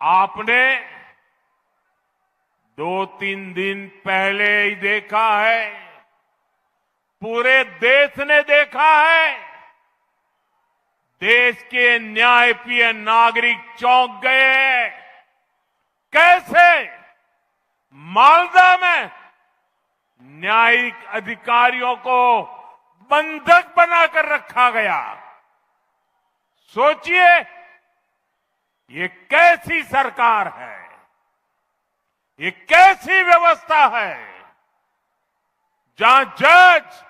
आपने 2-3 दिन पहले ही देखा है, पूरे देश ने देखा है, देश के न्यायप्रिय नागरिक चौंक गए हैं। कैसे मालदा में न्यायिक अधिकारियों को बंधक बनाकर रखा गया। सोचिए, ये कैसी सरकार है, ये कैसी व्यवस्था है जहां जज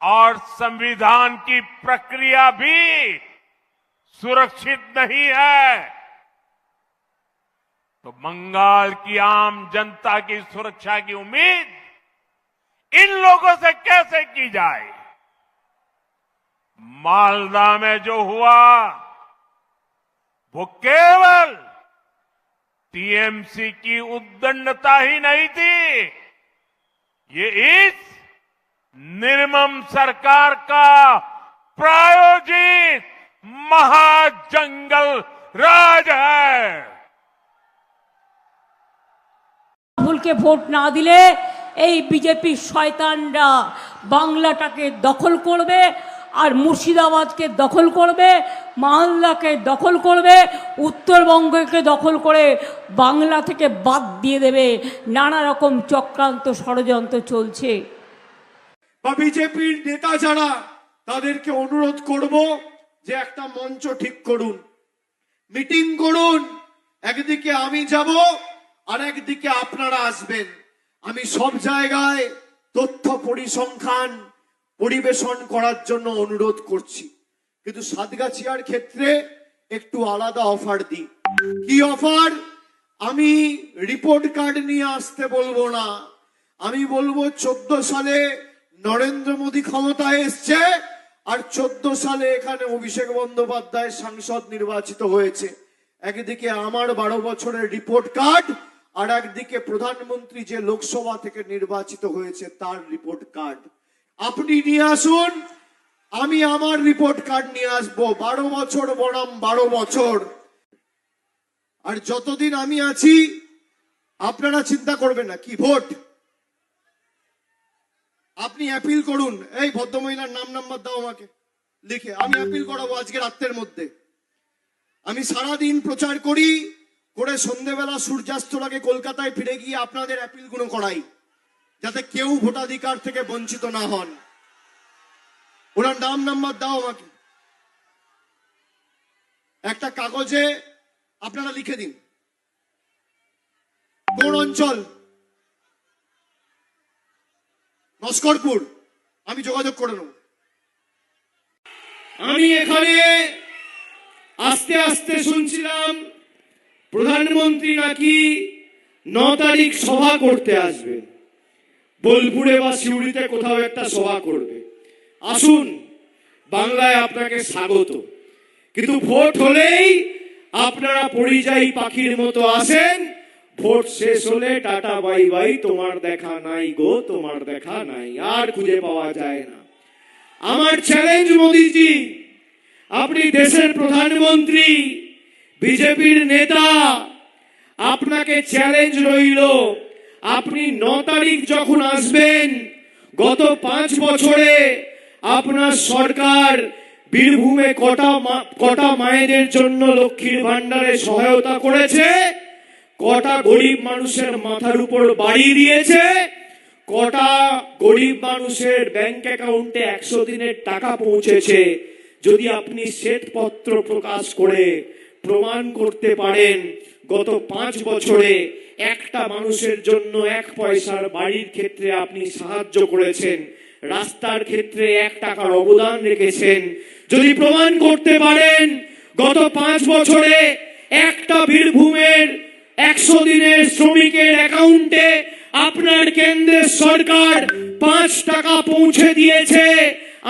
और संविधान की प्रक्रिया भी सुरक्षित नहीं है। तो बंगाल की आम जनता की सुरक्षा की उम्मीद इन लोगों से कैसे की जाए? मालदा में जो हुआ वो केवल टीएमसी की उद्दंडता ही नहीं थी, ये इस निर्मम सरकार का प्रायोजित महाजंगल राज है। ভুলকে ভোট না দিলে এই বিজেপি শয়তানরা বাংলাটাকে দখল করবে, আর মুর্শিদাবাদকে দখল করবে, মালদাকে দখল করবে, উত্তরবঙ্গকে দখল করে বাংলা থেকে বাদ দিয়ে দেবে। নানা রকম চক্রান্ত ষড়যন্ত্র চলছে। বা বিজেপির নেতা যারা, তাদেরকে অনুরোধ করব যে একটা মঞ্চ ঠিক করুন, মিটিং করুন। একদিকে আমি যাব আর একদিকে আপনারা আসবেন। আমি সব জায়গায় তথ্য পরিসংখ্যান পরিবেশন করার জন্য অনুরোধ করছি, কিন্তু সাতগাছিয়ার ক্ষেত্রে একটু আলাদা অফার দিই। কি অফার? আমি রিপোর্ট কার্ড নিয়ে আসতে বলবো না, আমি বলবো 14 সালে নরেন্দ্র মোদী ক্ষমতায় এসছে আর 14 সালে এখানে অভিষেক বন্দ্যোপাধ্যায় সাংসদ নির্বাচিত হয়েছে। একদিকে আমার 12 বছরের রিপোর্ট কার্ড, আর একদিকে প্রধানমন্ত্রী যে লোকসভা থেকে নির্বাচিত হয়েছে তার রিপোর্ট কার্ড। আপনি নিয়ে আসুন, আমি আমার রিপোর্ট কার্ড নিয়ে আসবো। 12 বছর বনাম 12 বছর। আর যতদিন আমি আছি আপনারা চিন্তা করবেন না। কি ভোট? আপনি অ্যাপিল করুন। এই ভদ্রমহিলার নাম নাম্বার দাও আমাকে লিখে, আমি অ্যাপিল করাবো আজকে রাতের মধ্যে। আমি সারাদিন প্রচার করি, করে সন্ধ্যেবেলা সূর্যাস্তর আগে কলকাতায় ফিরে গিয়ে আপনাদের অ্যাপিল গুলো করাই, যাতে কেউ ভোটাধিকার থেকে বঞ্চিত না হন। ওনার নাম নাম্বার দাও আমাকে, একটা কাগজে আপনারা লিখে দিন কোন অঞ্চল। নস্করপুর, আমি যোগাযোগ করে নেব। আমি এখানে আস্তে আস্তে শুনছিলাম প্রধানমন্ত্রী নাকি 9 তারিখ সভা করতে আসবে, বোলপুরে বা সিউড়িতে কোথাও একটা সভা করবে। আসুন, বাংলায় আপনাকে স্বাগত। কিন্তু ভোট হলেই আপনারা পরিযায়ী পাখির মতো আসেন, ভোট শেষ হলে টাটা বাই বাই, তোমার দেখা নাই গো, তোমার দেখা নাই, আর খুঁজে পাওয়া যায় না। আমার চ্যালেঞ্জ মোদিজি, আপনি দেশের প্রধানমন্ত্রী, বিজেপির নেতা, আপনাকে চ্যালেঞ্জ রইল। আপনি 9 তারিখ যখন আসবেন, গত 5 বছরে আপনার সরকার বীরভূমে কটা মায়েদের জন্য লক্ষ্মীর ভান্ডারে সহায়তা করেছে, কটা গরিব মানুষের মাথার উপর বাড়ি দিয়েছে, কটা গরিব মানুষের ব্যাংক অ্যাকাউন্টে 100 দিনের টাকা পৌঁছেছে। যদি আপনি শ্বেতপত্র প্রকাশ করে প্রমাণ করতে পারেন গত 5 বছরে একটা মানুষের জন্য 1 পয়সার বাড়ির ক্ষেত্রে আপনি সাহায্য করেছেন, রাস্তার ক্ষেত্রে 1 টাকার অবদান রেখেছেন, যদি প্রমাণ করতে পারেন গত 5 বছরে একটা বীরভূমের 100 দিনের শ্রমিকের অ্যাকাউন্টে আপনার কেন্দ্রের সরকার 5 টাকা পৌঁছে দিয়েছে,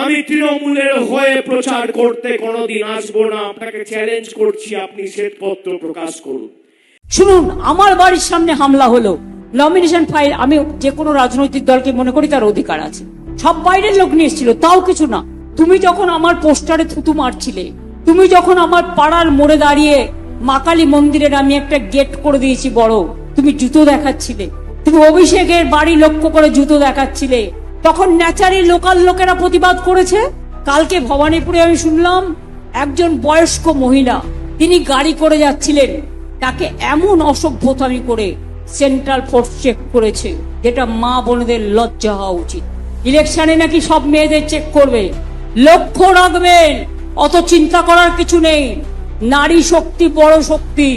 আমি তৃণমূলের হয়ে প্রচার করতে কোনোদিন আসবো না। আপনাকে চ্যালেঞ্জ করছি, আপনি শ্বেতপত্র প্রকাশ করুন। শুনুন, আমার বাড়ির সামনে হামলা হলো, নমিনেশন ফাইল, আমি যে কোনো রাজনৈতিক দলকে মনে করি তার অধিকার আছে, সব বাইরের লোক নিয়ে এসেছিল, তাও কিছু না। তুমি যখন আমার পোস্টারে থুতু মারছিলে, তুমি যখন আমার পাড়ার মোড়ে দাঁড়িয়ে মা কালী মন্দিরের আমি একটা গেট করে দিয়েছি বড়, তুমি জুতো দেখাচ্ছিলে, তুমি অভিষেকের বাড়ি লক্ষ্য করে জুতো দেখাচ্ছিলে, তখন ন্যাচারি লোকাল লোকেরা প্রতিবাদ করেছে। কালকে ভবানীপুরে আমি শুনলাম একজন বয়স্ক মহিলা, তিনি গাড়ি করে যাচ্ছিলেন, তাকে এমন অসভ্যতামি করে সেন্ট্রাল ফোর্স চেক করেছে, যেটা মা বোনদের লজ্জা হওয়া উচিত। ইলেকশনে নাকি সব মেয়েদের চেক করবে, লক্ষ্য রাখবেন, অত চিন্তা করার কিছু নেই। নারী শক্তি বড় শক্তি।